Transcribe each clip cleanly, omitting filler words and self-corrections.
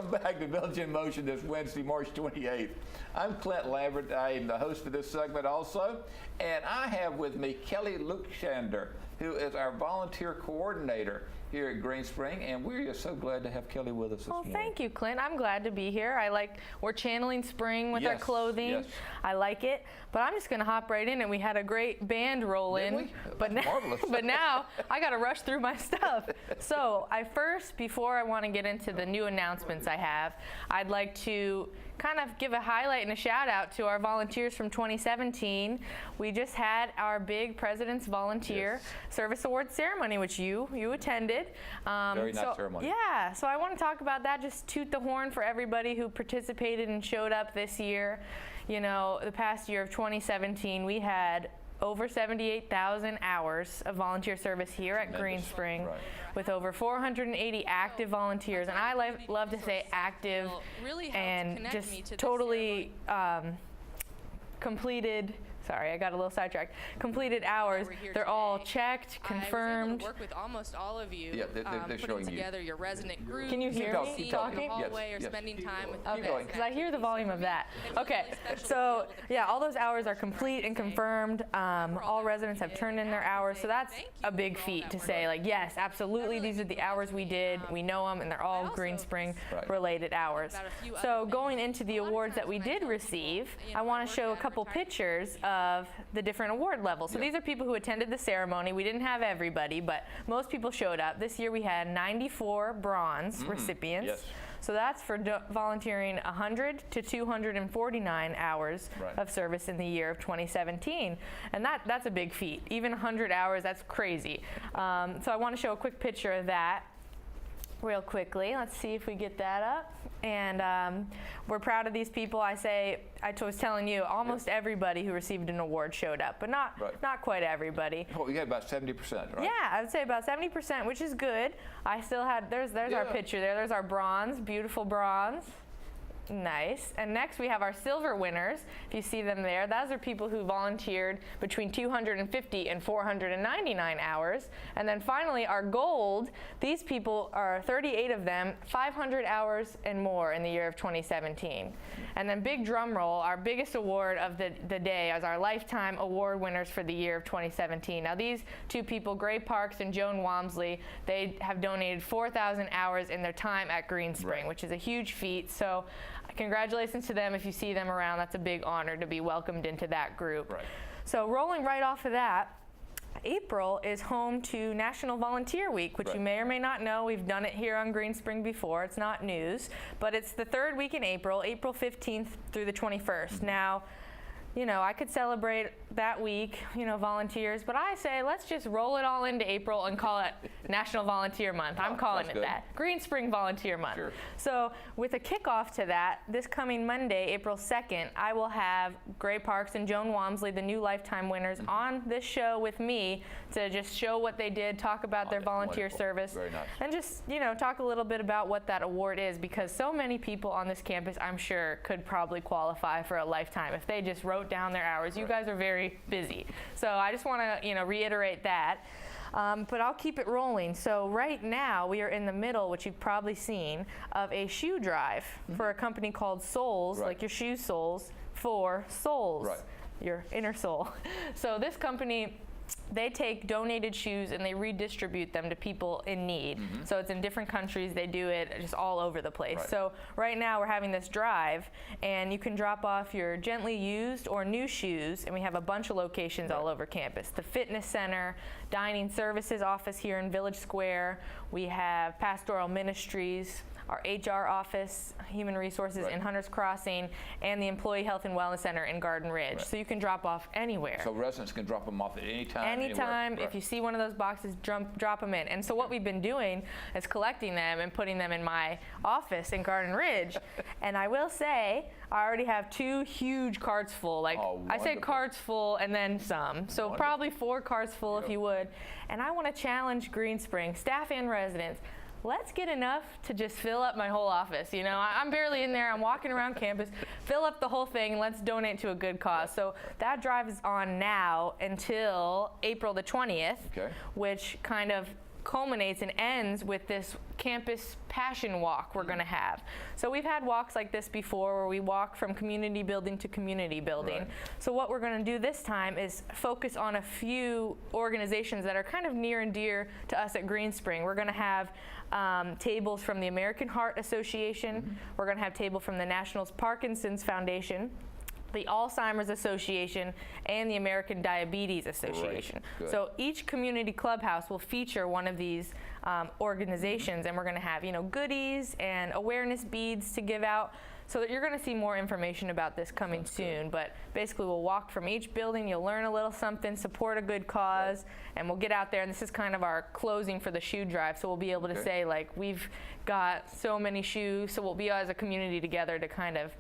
Welcome back to Village in Motion this Wednesday, March 28th. I'm Clint Lambert. I am the host of this segment also. And I have with me Kelly Lukschander, who is our volunteer coordinator here at Green Spring, and we're just so glad to have Kelly with us this morning. Thank you, Clint. I'm glad to be here. We're channeling spring with our clothing. Yes. I like it, but I'm just going to hop right in, and we had a great band roll in. But now I got to rush through my stuff. So before I want to get into the new announcements I have, I'd like to kind of give a highlight and a shout out to our volunteers from 2017. We just had our big President's Volunteer Service Award ceremony, which you attended. Very nice ceremony. Yeah, so I want to talk about that, just toot the horn for everybody who participated and showed up this year. You know, the past year of 2017, we had over 78,000 hours of volunteer service here at Green Spring, with over 480 active volunteers. And I love to say active and just totally completed. Sorry, I got a little sidetracked. Completed hours. They're all checked, confirmed. I was able to work with almost all of you. Yeah, they're putting together your resident group. Can you hear me talking? Hallway or spending time with okay, because I hear the volume of that. Okay, so yeah, all those hours are complete and confirmed. All residents have turned in their hours, so that's a big feat to say, like, yes, absolutely, these are the hours we did. We know them, and they're all Green Spring related hours. So going into the awards that we did receive, I want to show a couple pictures of the different award levels. So these are people who attended the ceremony. We didn't have everybody, but most people showed up. This year we had 94 bronze recipients. Yes. So that's for volunteering 100 to 249 hours of service in the year of 2017. And that's a big feat. Even 100 hours, that's crazy. So I want to show a quick picture of that real quickly. Let's see if we get that up. And we're proud of these people. I was telling you, almost everybody who received an award showed up, but not quite everybody. Oh, you got about 70%, right? Yeah, I would say about 70%, which is good. I still had, there's our picture there. There's our bronze, beautiful bronze. Nice. And next we have our silver winners. If you see them there, those are people who volunteered between 250 and 499 hours. And then finally our gold, these people are 38 of them, 500 hours and more in the year of 2017. And then big drum roll, our biggest award of the day is our lifetime award winners for the year of 2017. Now these two people, Gray Parks and Joan Walmsley, they have donated 4,000 hours in their time at Green Spring, which is a huge feat. So congratulations to them. If you see them around, that's a big honor to be welcomed into that group. So rolling right off of that, April is home to National Volunteer Week, which you may or may not know. We've done it here on Green Spring before. It's not news, but it's the third week in April, April 15th through the 21st. Now, you know, I could celebrate that week, you know, volunteers, but I say let's just roll it all into April and call it National Volunteer Month. I'm calling it that. Green Spring Volunteer Month. Sure. So with a kickoff to that, this coming Monday, April 2nd, I will have Gray Parks and Joan Walmsley, the new lifetime winners, on this show with me to just show what they did, talk about their volunteer service, and just, you know, talk a little bit about what that award is, because so many people on this campus, I'm sure, could probably qualify for a lifetime if they just wrote down their hours. You guys are very busy. So I just want to, you know, reiterate that. But I'll keep it rolling. So right now we are in the middle, which you've probably seen, of a shoe drive for a company called Souls, like your shoe soles, for souls, your inner soul. So this company, they take donated shoes and they redistribute them to people in need. So it's in different countries. They do it just all over the place. So right now we're having this drive, and you can drop off your gently used or new shoes, and we have a bunch of locations all over campus. The fitness center, dining services office here in Village Square. We have pastoral ministries, our HR office, human resources in Hunters Crossing, and the Employee Health and Wellness Center in Garden Ridge. So you can drop off anywhere. So residents can drop them off at any time? Anytime. If you see one of those boxes, drop them in. And so what we've been doing is collecting them and putting them in my office in Garden Ridge. And I will say, I already have 2 huge carts full. Like, I say carts full and then some. So probably 4 carts full if you would. And I want to challenge Green Spring, staff and residents. Let's get enough to just fill up my whole office. You know, I'm barely in there. I'm walking around campus. Fill up the whole thing, and let's donate to a good cause. So that drive is on now until April the 20th, which kind of culminates and ends with this campus passion walk we're going to have. So we've had walks like this before where we walk from community building to community building. Right. So what we're going to do this time is focus on a few organizations that are kind of near and dear to us at Green Spring. We're going to have tables from the American Heart Association. We're going to have a table from the National Parkinson's Foundation, the Alzheimer's Association, and the American Diabetes Association. Good. So each community clubhouse will feature one of these organizations, and we're going to have, goodies and awareness beads to give out, so that you're going to see more information about this coming soon. But basically, we'll walk from each building. You'll learn a little something, support a good cause, and we'll get out there. And this is kind of our closing for the shoe drive. So we'll be able to say, like, we've got so many shoes. So we'll be as a community together to kind of,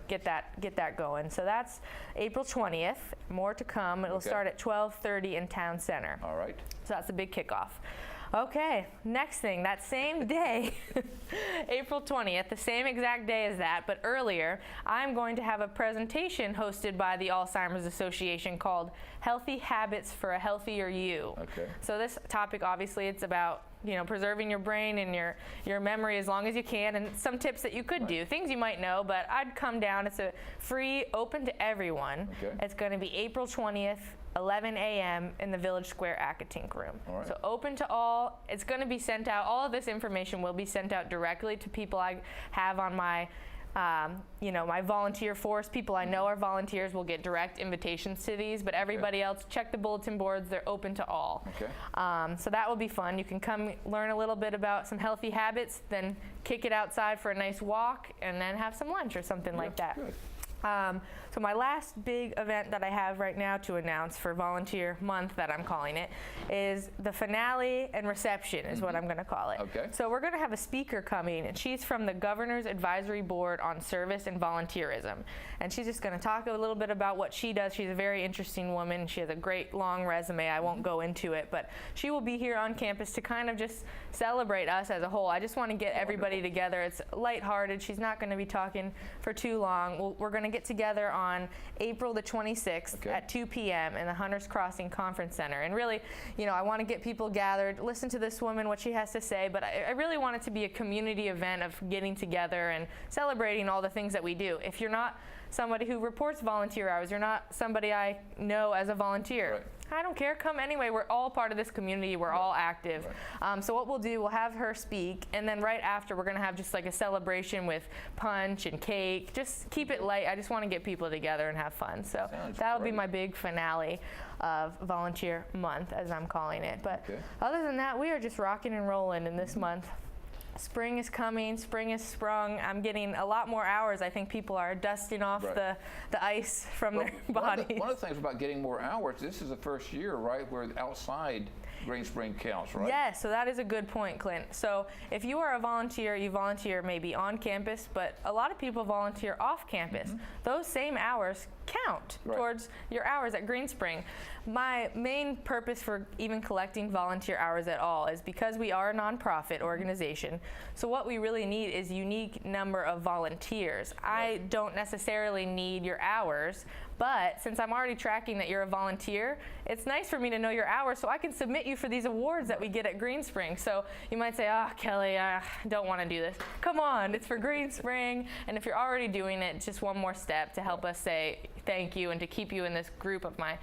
get that going. So that's April 20th. More to come. It'll start at 12:30 in Town Center. All right. So that's a big kickoff. Okay, next thing, that same day, April 20th, the same exact day as that, but earlier, I'm going to have a presentation hosted by the Alzheimer's Association called Healthy Habits for a Healthier You. Okay. So this topic, obviously, it's about preserving your brain and your memory as long as you can, and some tips that you could do, things you might know, but I'd come down. It's a free, open to everyone. Okay. It's going to be April 20th, 11 a.m. in the Village Square Akatink room. All right. So open to all. It's going to be sent out. All of this information will be sent out directly to people I have on my my volunteer force. People I know are volunteers will get direct invitations to these, but everybody else, check the bulletin boards. They're open to all. Okay. So that will be fun. You can come learn a little bit about some healthy habits, then kick it outside for a nice walk, and then have some lunch or something like that. Good. So my last big event that I have right now to announce for Volunteer Month, that I'm calling it, is the finale and reception is what I'm going to call it. Okay. So we're going to have a speaker coming, and she's from the Governor's Advisory Board on Service and Volunteerism. And she's just going to talk a little bit about what she does. She's a very interesting woman. She has a great long resume. I won't go into it, but she will be here on campus to kind of just celebrate us as a whole. I just want to get everybody together. It's lighthearted. She's not going to be talking for too long. We're going to get together on April the 26th at 2 p.m. in the Hunters Crossing Conference Center. And really, I want to get people gathered, listen to this woman, what she has to say, but I really want it to be a community event of getting together and celebrating all the things that we do. If you're not somebody who reports volunteer hours, you're not somebody I know as a volunteer. Right. I don't care, come anyway. We're all part of this community. We're all active. Right. So what we'll do, we'll have her speak, and then right after we're going to have just like a celebration with punch and cake. Just keep it light. I just want to get people together and have fun. So that'll be my big finale of Volunteer Month, as I'm calling it. But other than that, we are just rocking and rolling in this month. Spring is coming, spring is sprung. I'm getting a lot more hours. I think people are dusting off the ice from their bodies. One of the things about getting more hours, this is the first year, right, where outside Green Spring counts, right? Yes, so that is a good point, Clint. So if you are a volunteer, you volunteer maybe on campus, but a lot of people volunteer off campus. Those same hours count towards your hours at Green Spring. My main purpose for even collecting volunteer hours at all is because we are a nonprofit organization. So what we really need is unique number of volunteers. I don't necessarily need your hours, but since I'm already tracking that you're a volunteer, it's nice for me to know your hours so I can submit you for these awards that we get at Green Spring. So you might say, oh, Kelly, I don't want to do this. Come on, it's for Green Spring. And if you're already doing it, just one more step to help us say thank you and to keep you in this group of my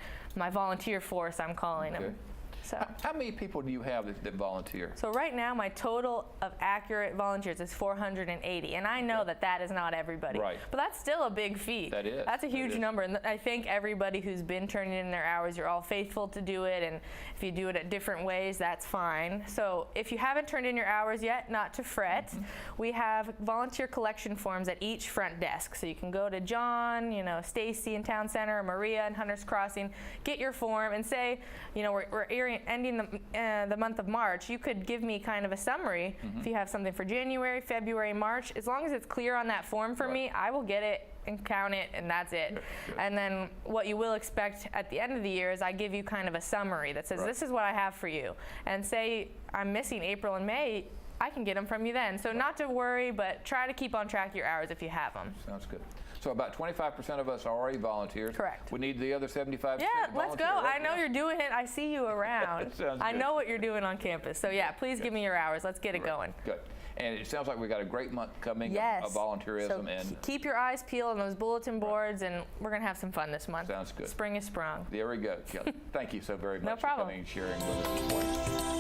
volunteer force, I'm calling them. So how many people do you have that volunteer? So right now, my total of accurate volunteers is 480, and I know that is not everybody. Right. But that's still a big feat. That is. That's a huge number, and I thank everybody who's been turning in their hours. You're all faithful to do it, and if you do it at different ways, that's fine. So if you haven't turned in your hours yet, not to fret. We have volunteer collection forms at each front desk. So you can go to John, Stacy in Town Center, or Maria in Hunters Crossing, get your form, and say, we're ending the month of March. You could give me kind of a summary if you have something for January, February, March. As long as it's clear on that form for me, I will get it and count it, and that's it. And then what you will expect at the end of the year is I give you kind of a summary that says, this is what I have for you. And say I'm missing April and May, I can get them from you then. So not to worry, but try to keep on track of your hours if you have them. Sounds good. So about 25% of us are already volunteers. Correct. We need the other 75%. Yeah, let's go. Right? I know you're doing it. I see you around. Sounds I good. know what you're doing on campus. So yeah, please give me your hours. Let's get it going. Good. And it sounds like we got a great month coming Yes. of volunteerism. So and keep your eyes peeled on those bulletin boards, and we're going to have some fun this month. Sounds good. Spring is sprung. there we go, Kelly. Thank you so very much No problem. for coming and sharing with us this morning.